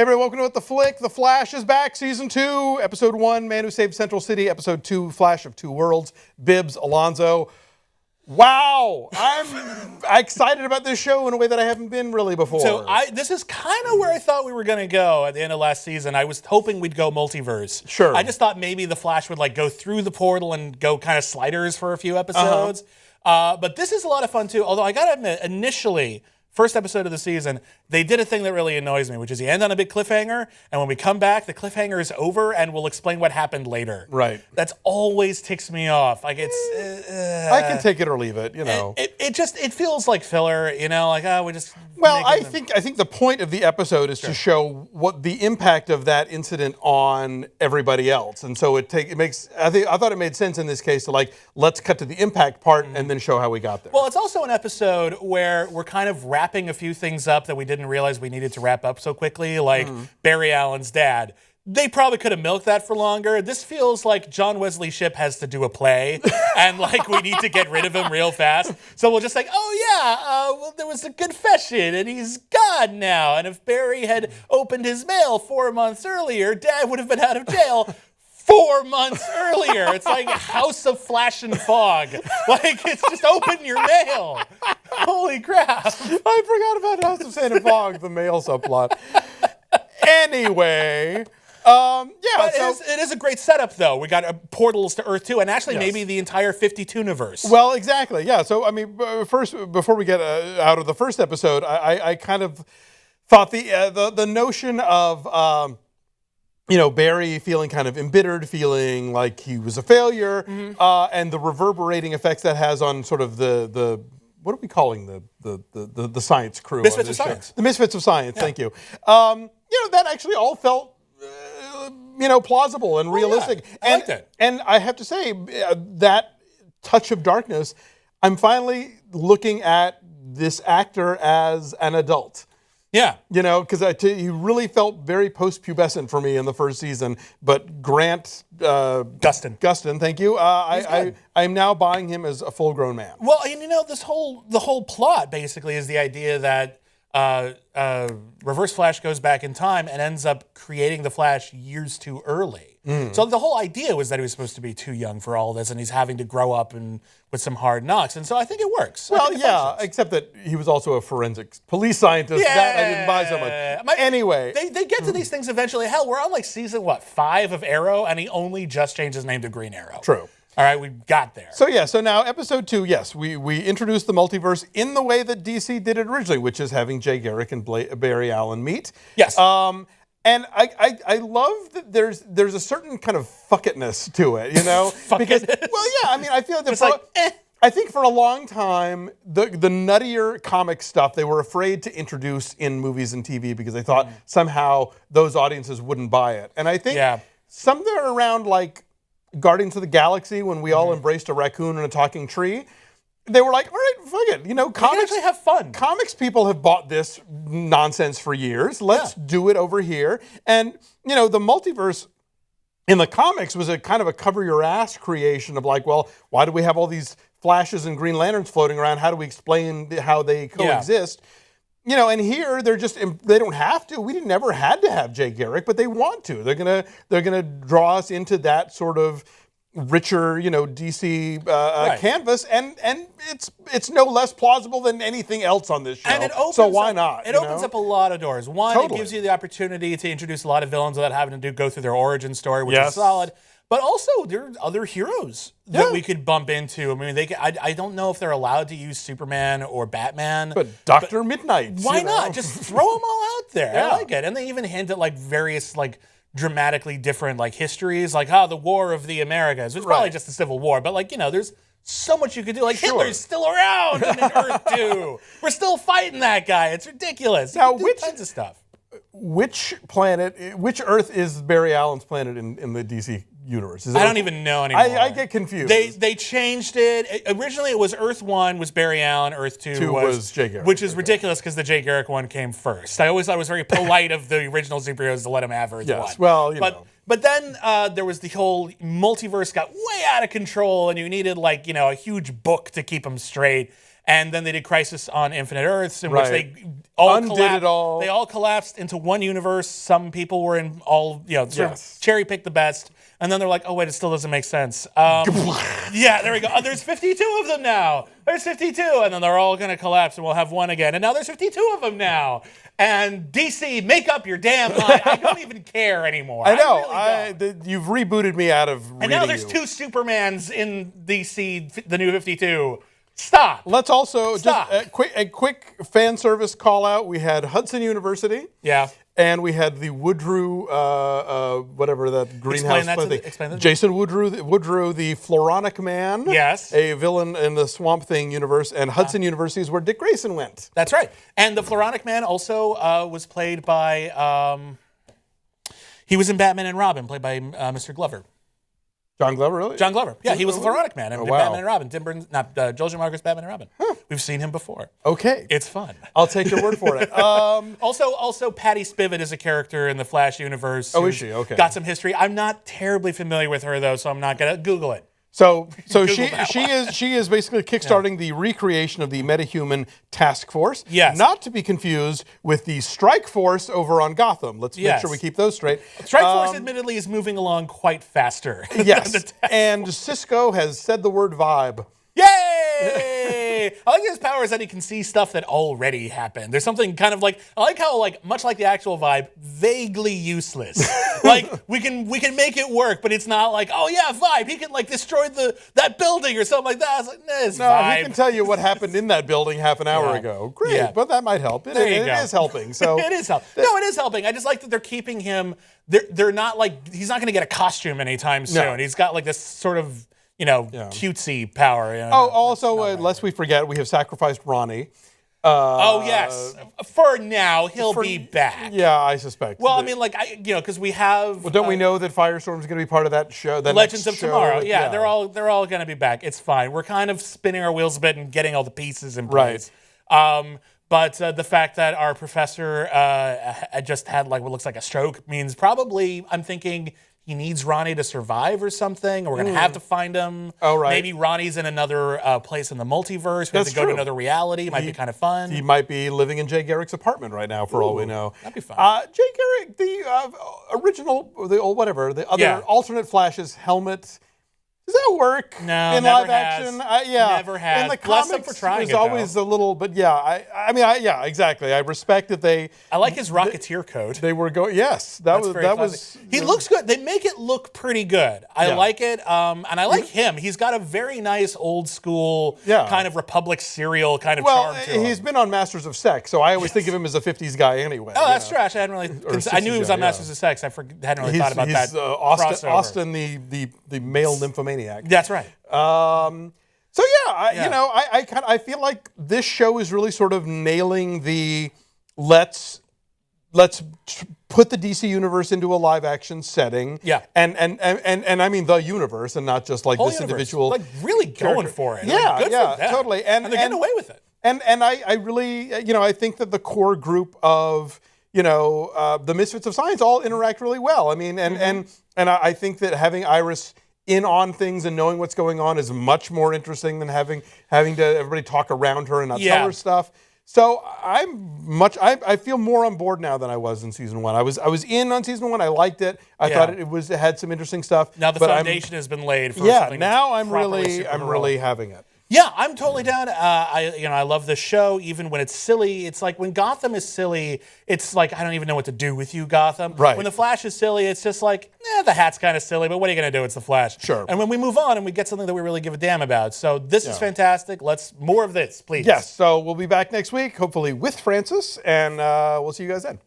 Hey everybody, welcome to What the Flick. The Flash is back, Season 2, Episode 1, Man Who Saved Central City, Episode 2, Flash of Two Worlds, Bibbs, Alonso. Wow! I'm excited about this show in a way that I haven't been really before. So this is kind of where I thought we were going to go at the end of last season. I was hoping we'd go multiverse. Sure. I just thought maybe the Flash would like go through the portal and go kind of sliders for a few episodes. But this is a lot of fun too. Although I got to admit, initially, first episode of the season, they did a thing that really annoys me, which is you end on a big cliffhanger, and when we come back, the cliffhanger is over, and we'll explain what happened later. Right. That's always ticks me off. Like it's. I can take it or leave it, you know. It feels like filler, you know, like we just. Well, I think the point of the episode is to show what the impact of that incident on everybody else, and so it makes. I thought it made sense in this case to like let's cut to the impact part and then show how we got there. Well, it's also an episode where we're kind of wrapping a few things up that we didn't realize we needed to wrap up so quickly, like Barry Allen's dad. They probably could have milked that for longer. This feels like John Wesley Shipp has to do a play, and like we need to get rid of him real fast. So we'll just like, oh yeah, well there was a confession, and he's gone now. And if Barry had opened his mail 4 months earlier, Dad would have been out of jail 4 months earlier. It's like House of Flash and Fog. Like it's just open your mail. Holy crap! I forgot about House of Sand and Fog, the mail subplot. Anyway. But it is a great setup, though. We got portals to Earth 2, and actually maybe the entire 52-universe. Well, exactly, yeah. So, I mean, first, before we get out of the first episode, I kind of thought the notion of, Barry feeling kind of embittered, feeling like he was a failure, and the reverberating effects that has on sort of the what are we calling the science crew? Misfits of Science. The Misfits of Science, thank you. That actually all felt plausible and realistic. Yeah. I liked it. And I have to say, that touch of darkness, I'm finally looking at this actor as an adult. Yeah. Because he really felt very post-pubescent for me in the first season. But Grant... Gustin, thank you. I'm now buying him as a full-grown man. Well, and the whole plot basically is the idea that Reverse Flash goes back in time and ends up creating the Flash years too early. So the whole idea was that he was supposed to be too young for all this, and he's having to grow up with some hard knocks. And so I think it works. Well, yeah, except that he was also a forensic police scientist. Yeah. That I didn't buy so much. Anyway. They get to these things eventually. Hell, we're on like season, 5 of Arrow, and he only just changed his name to Green Arrow. True. All right, we got there. So now episode 2, yes, we introduced the multiverse in the way that DC did it originally, which is having Jay Garrick and Barry Allen meet. Yes. And I love that there's a certain kind of fuck-itness to it, because I feel like I think for a long time the nuttier comic stuff they were afraid to introduce in movies and TV because they thought somehow those audiences wouldn't buy it. And I think somewhere around like Guardians of the Galaxy, when we all embraced a raccoon and a talking tree, they were like, all right, fuck it. Comics actually have fun. Comics people have bought this nonsense for years. Let's do it over here. And, the multiverse in the comics was a kind of a cover your ass creation of like, well, why do we have all these Flashes and Green Lanterns floating around? How do we explain how they coexist? And here they don't have to. We never had to have Jay Garrick, but they want to. They're gonna draw us into that sort of richer, DC canvas, and it's no less plausible than anything else on this show. And it opens so why not? It opens up a lot of doors. One, Totally. It gives you the opportunity to introduce a lot of villains without having to go through their origin story, which is solid. But also, there are other heroes that we could bump into. I mean, I don't know if they're allowed to use Superman or Batman. But Dr. Midnight. Why not? Just throw them all out there. I like it. And they even hint at like various like dramatically different like histories, like the War of the Americas. It's probably just a civil war, but like there's so much you could do. Like Hitler's still around in Earth 2. We're still fighting that guy. It's ridiculous. Now, tons of stuff. Which Earth is Barry Allen's planet in the DC universe? I don't even know anymore. I get confused. They changed it. Originally, it was Earth 1 was Barry Allen, Earth 2 was Jay Garrick. Which is ridiculous because the Jay Garrick one came first. I always thought it was very polite of the original superheroes to let him have Earth 1. Well, But then there was the whole multiverse got way out of control, and you needed like a huge book to keep them straight. And then they did Crisis on Infinite Earths, in which Right. they all Undid collapsed. it all. They all collapsed into one universe. Some people were in all, sort Yes. of cherry picked the best. And then they're like, oh, wait, it still doesn't make sense. Yeah, there we go. Oh, there's 52 of them now. There's 52. And then they're all going to collapse and we'll have one again. And now there's 52 of them now. And DC, make up your damn mind. I don't even care anymore. I know. Really don't. You've rebooted me out of reading And now there's you. 2 Supermans in DC, the new 52. Stop. Let's also Stop. just a quick fan service call out. We had Hudson University. Yeah. And we had the Woodrue, whatever that greenhouse. Explain that. Jason Woodrue, the Floronic Man. Yes. A villain in the Swamp Thing universe. And Hudson University is where Dick Grayson went. That's right. And the Floronic Man also was played by, he was in Batman and Robin, played by Mr. Glover. John Glover, really? John Glover. Yeah, he was the Floronic Man in Oh, wow. Batman and Robin. Tim Burton's, not Joel Schumacher's Batman and Robin. We've seen him before. Okay. It's fun. I'll take your word for it. Also, Patty Spivot is a character in the Flash universe. Oh, who's is she? Okay. Got some history. I'm not terribly familiar with her though, so I'm not gonna Google it. So Google she that is basically kickstarting the recreation of the Metahuman Task Force. Yes. Not to be confused with the Strike Force over on Gotham. Let's make Yes. sure we keep those straight. Strike Force, admittedly, is moving along quite faster. than the Yes. Task And Cisco has said the word vibe. Yay! I like his power is that he can see stuff that already happened. There's something kind of like, I like how, like, much like the actual vibe, vaguely useless. Like we can make it work, but it's not like, oh yeah, vibe. He can like destroy that building or something like that. It's like, nah, it's No, vibe. he can tell you what happened in that building half an hour Yeah. ago. Great, Yeah. but that might help. It There you go. is helping. So It is helping. No, it is helping. I just like that they're keeping him. They're not like he's not going to get a costume anytime soon. No. He's got like this sort of cutesy power. Oh, also, lest we forget, we have sacrificed Ronnie. Oh yes. For now, he'll be back. Yeah, I suspect. Well, I mean, like because we have. Well, don't we know that Firestorm's going to be part of that show? That Legends of next show? Tomorrow. Yeah, they're all going to be back. It's fine. We're kind of spinning our wheels a bit and getting all the pieces in place. But the fact that our professor just had like what looks like a stroke means probably I'm thinking he needs Ronnie to survive or something, or we're going to have to find him. Oh, right. Maybe Ronnie's in another place in the multiverse. We have That's to go to true. another reality. It might be kind of fun. He might be living in Jay Garrick's apartment right now, for all we know. That'd be fun. Jay Garrick, the original, the old whatever, the other Yeah. alternate Flash's helmet. Does that work No, in never live has. action? Yeah, Never has. In the Bless them comics, for trying there's it, though. always a little, but yeah, yeah, exactly. I respect that I like his Rocketeer coat. they were going. Yes, that That's was very classic. He looks good. They make it look pretty good. I Yeah. like it, and I like him. He's got a very nice old school Yeah. kind of Republic serial kind of Well, charm to him. he's been on Masters of Sex, so I always think of him as a '50s guy anyway. Oh, you that's know. trash. I hadn't really. I knew he was 60s, on yeah. Masters of Sex. Hadn't really He's, thought about he's, that. Austin, crossover. Austin, the male nymphomaniac. That's right. So yeah, I feel like this show is really sort of nailing the let's put the DC universe into a live action setting. Yeah. And I mean the universe and not just like Whole this universe. individual. like really going character. for it. Yeah, Like, good yeah, for them. totally. And they're getting away with it. And I really, I think that the core group of, the Misfits of Science all interact really well. I mean, and I think that having Iris in on things and knowing what's going on is much more interesting than having to everybody talk around her and not tell her stuff. So I feel more on board now than I was in season one. I was in on season one. I liked it. I thought it had some interesting stuff. Now the foundation has been laid for Yeah, something now that's I'm properly really superheroic. having it. Yeah, I'm totally down. I love the show, even when it's silly. It's like when Gotham is silly, it's like I don't even know what to do with you, Gotham. Right. When the Flash is silly, it's just like, the hat's kind of silly, but what are you going to do? It's the Flash. Sure. And when we move on and we get something that we really give a damn about, so this is fantastic. Let's more of this, please. Yes. So we'll be back next week, hopefully with Francis, and we'll see you guys then.